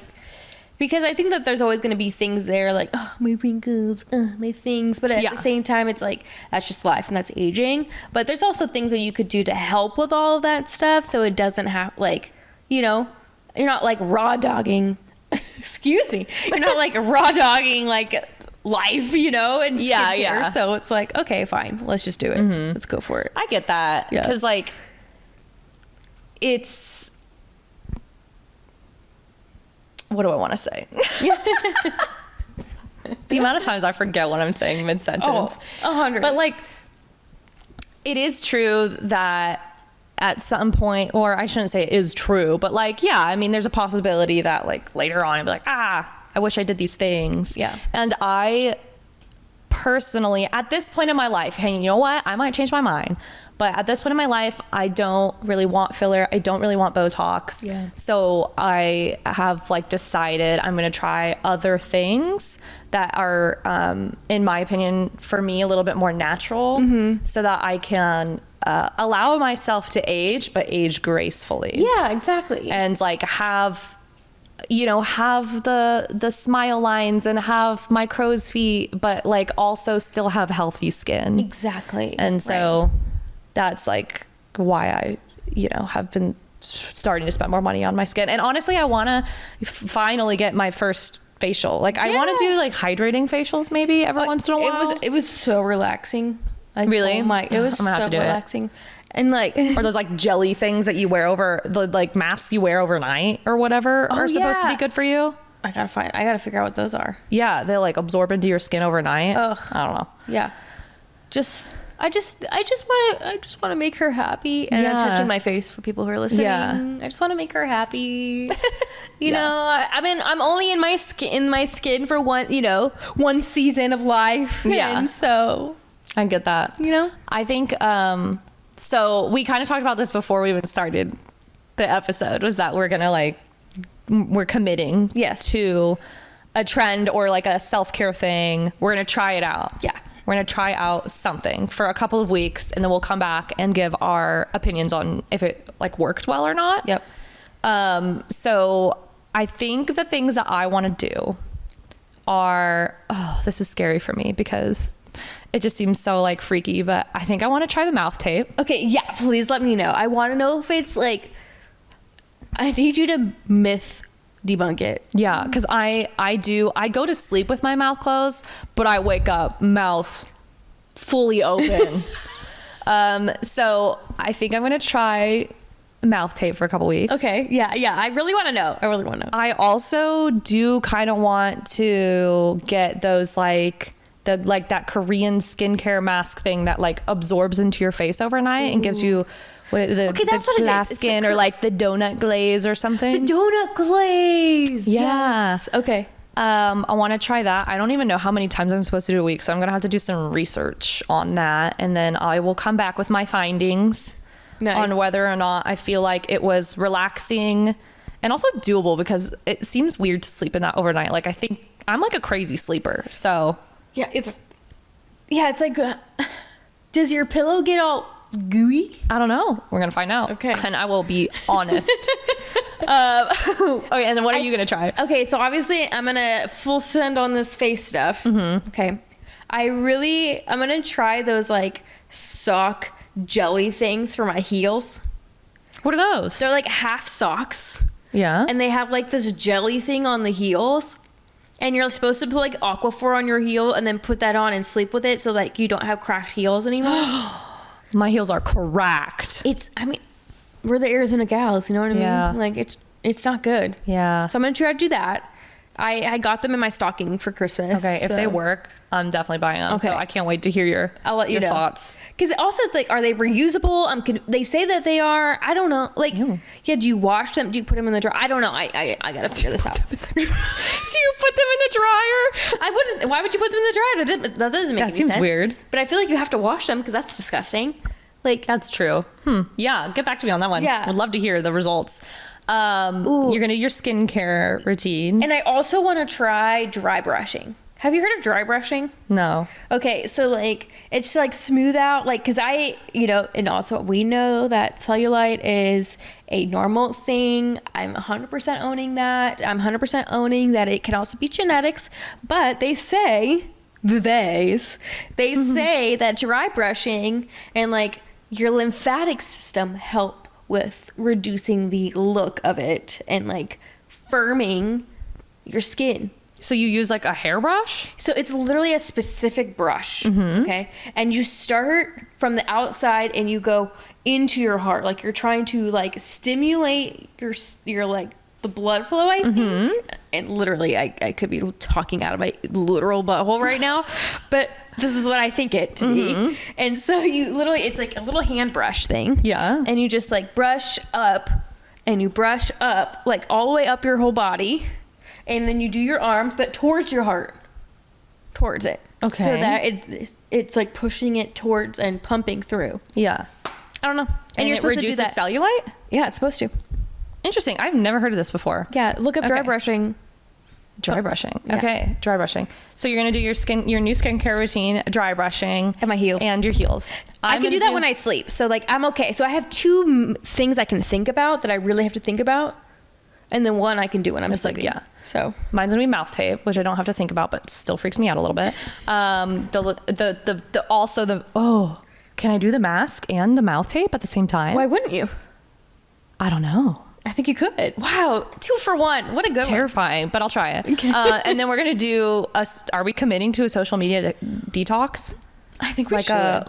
because I think that there's always going to be things there, like, oh, my wrinkles, my things. But at the same time, it's like, that's just life and that's aging. But there's also things that you could do to help with all of that stuff, so it doesn't have, like, you know, you're not like raw dogging. Excuse me. You're not like raw dogging like life, you know, and skincare. So it's like, okay, fine, let's just do it. Let's go for it. I get that, because like, it's, what do I want to say? The amount of times I forget what I'm saying mid-sentence. 100. But like, it is true that at some point, or I shouldn't say it is true, but like, I mean, there's a possibility that like later on I'd be like, I wish I did these things. And I personally, at this point in my life, hey, you know what? I might change my mind. But at this point in my life, I don't really want filler. I don't really want Botox. So I have like decided I'm going to try other things that are, in my opinion, for me, a little bit more natural, so that I can allow myself to age, but age gracefully. Yeah, exactly. And like have the smile lines and have my crow's feet, but like also still have healthy skin. Exactly. And so that's like why I, you know, have been starting to spend more money on my skin. And honestly, I want to finally get my first facial. Like, I want to do like hydrating facials maybe every once in a while. It was so relaxing. Like, really? It was so relaxing. And like, or those like jelly things that you wear over, the like masks you wear overnight or whatever are supposed to be good for you. I gotta figure out what those are. Yeah, they like absorb into your skin overnight. Ugh. I don't know. Yeah, I just want to make her happy, and I'm touching my face for people who are listening. I just want to make her happy. You know, I mean, I'm only in my skin for one season of life. And so I get that. You know, I think so we kind of talked about this before we even started the episode was that we're committing to a trend or like a self-care thing. We're going to try it out. Yeah. We're going to try out something for a couple of weeks, and then we'll come back and give our opinions on if it like worked well or not. Yep. So I think the things that I want to do are, this is scary for me because it just seems so like freaky, but I think I want to try the mouth tape. Okay. Yeah. Please let me know. I want to know if it's like, I need you to myth debunk it. Yeah, because I go to sleep with my mouth closed, but I wake up mouth fully open. So I think I'm gonna try mouth tape for a couple weeks. Okay. Yeah. I really want to know. I also do kind of want to get those like that Korean skincare mask thing that like absorbs into your face overnight and gives you that's what glass it is. skin or like the donut glaze or something. The donut glaze. Yeah. Yes. Okay. I want to try that. I don't even know how many times I'm supposed to do a week, so I'm gonna have to do some research on that, and then I will come back with my findings on whether or not I feel like it was relaxing and also doable, because it seems weird to sleep in that overnight. Like I think I'm like a crazy sleeper, so Yeah. It's like, does your pillow get all gooey? I don't know. We're gonna find out. Okay. And I will be honest. Okay, and then what are you gonna try? Okay, so obviously I'm gonna full send on this face stuff. Mm-hmm. Okay, I'm gonna try those like sock jelly things for my heels. What are those? They're like half socks. Yeah. And they have like this jelly thing on the heels. And you're supposed to put like Aquaphor on your heel and then put that on and sleep with it so like you don't have cracked heels anymore. My heels are cracked. We're the Arizona gals, you know what I mean? Yeah. Like it's not good. Yeah. So I'm gonna try to do that. I got them in my stocking for Christmas. Okay, if they work, I'm definitely buying them. Okay. So I can't wait to hear I'll let you know. thoughts. Because also it's like, are they reusable? They say that they are. I don't know. Like, yeah, do you wash them? Do you put them in the dryer? I don't know. I gotta figure this out. Do you put them in the dryer? I wouldn't. Why would you put them in the dryer? That doesn't make any sense. That seems weird. But I feel like you have to wash them because that's disgusting. Like, that's true. Yeah, get back to me on that one. Yeah. Would love to hear the results. You're gonna do your skincare routine. and I also want to try dry brushing. Have you heard of dry brushing? No. Okay, so like it's to like smooth out, like, because and also we know that cellulite is a normal thing. I'm 100% owning that. I'm 100% owning that it can also be genetics, but they say say that dry brushing and like your lymphatic system help with reducing the look of it and like firming your skin. So you use like a hairbrush? So it's literally a specific brush, okay? And you start from the outside and you go into your heart. Like you're trying to like stimulate your like the blood flow, I think. And literally I could be talking out of my literal butthole right now, but this is what I think it to be. And so you literally, it's like a little hand brush thing. Yeah. And you just like brush up and you brush up like all the way up your whole body. And then you do your arms, but towards your heart, towards it. Okay. So that it's like pushing it towards and pumping through. Yeah. I don't know. And you're it supposed reduces to do that. cellulite? Yeah, it's supposed to. Interesting. I've never heard of this before. Yeah, look up dry Okay. brushing. Dry brushing. Yeah. Okay, dry brushing. So you're gonna do your new skincare routine, dry brushing, And my heels. and your heels. I can do that when I sleep. So like I'm okay. So I have two things I can think about that I really have to think about, and then one I can do when I'm sleeping. yeah. So Mine's gonna be mouth tape, which I don't have to think about, but still freaks me out a little bit. Can I do the mask and the mouth tape at the same time? why wouldn't you? I don't know. I think you could. Wow, 2 for 1. What a good one. Terrifying, but I'll try it. Okay. And then we're gonna do are we committing to a social media detox? I think we Like should.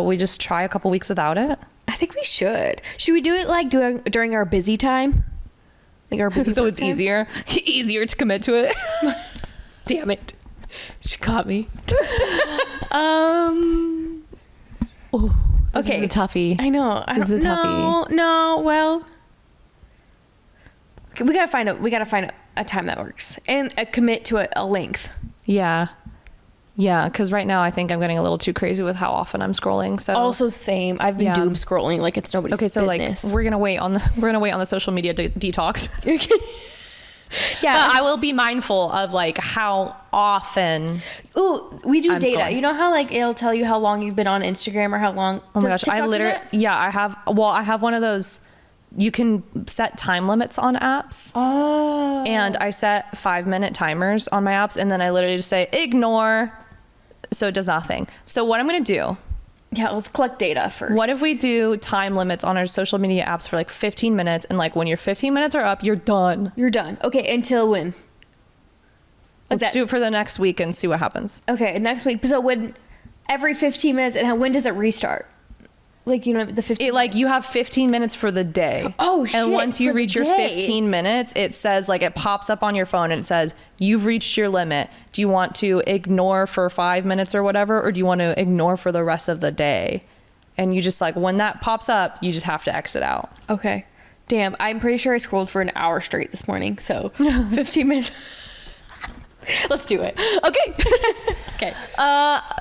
we just try a couple weeks without it. I think we should. Should we do it like during our busy time? Like our busy So work it's time? easier to commit to it. Damn it. She caught me. This is a toughie. I know. This is a toughie. No, well, we gotta find a time that works and commit to a length. Yeah. Yeah, because right now I think I'm getting a little too crazy with how often I'm scrolling. So Also, same. I've been doom scrolling like it's nobody's business. Like we're gonna wait on the social media detox. Yeah, but I will be mindful of like how often. Ooh, we do I'm data. scrolling. You know how like it'll tell you how long you've been on Instagram or how long. Oh my does gosh, I TikTok do literally that? I have one of those. You can set time limits on apps. Oh. And I set 5-minute timers on my apps, and then I literally just say ignore, so it does nothing. So what I'm gonna do? Yeah, let's collect data first. What if we do time limits on our social media apps for like 15 minutes, and like when your 15 minutes are up, you're done. You're done. Okay, until when? Let's do it for the next week and see what happens. Okay, next week. So when every 15 minutes, and when does it restart? Like, you know, the 15 Like you have 15 minutes for the day. Oh, shit. And once you for the reach your day. 15 minutes, it says, like, it pops up on your phone and it says, you've reached your limit. Do you want to ignore for 5 minutes or whatever? Or do you want to ignore for the rest of the day? And you just like, when that pops up, you just have to exit out. Okay. Damn, I'm pretty sure I scrolled for an hour straight this morning. So 15 minutes. Let's do it. Okay. Okay.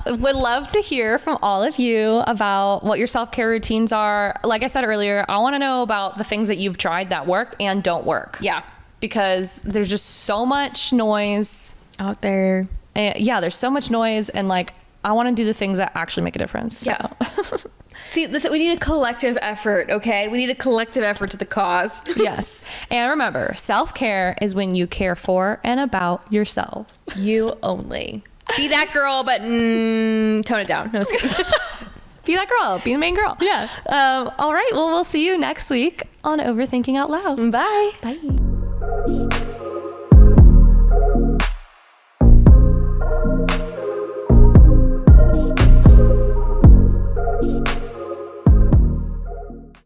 Would love to hear from all of you about what your self-care routines are. Like I said earlier, I want to know about the things that you've tried that work and don't work. Yeah. Because there's just so much noise Out there. and there's so much noise, and like I want to do the things that actually make a difference. So. Yeah. See, listen, we need a collective effort, okay? We need a collective effort to the cause. Yes. And remember, self-care is when you care for and about yourself. You only. Be that girl, but tone it down. No, I was kidding. Be that girl. Be the main girl. Yeah. All right. Well, we'll see you next week on Overthinking Out Loud. Bye. Bye.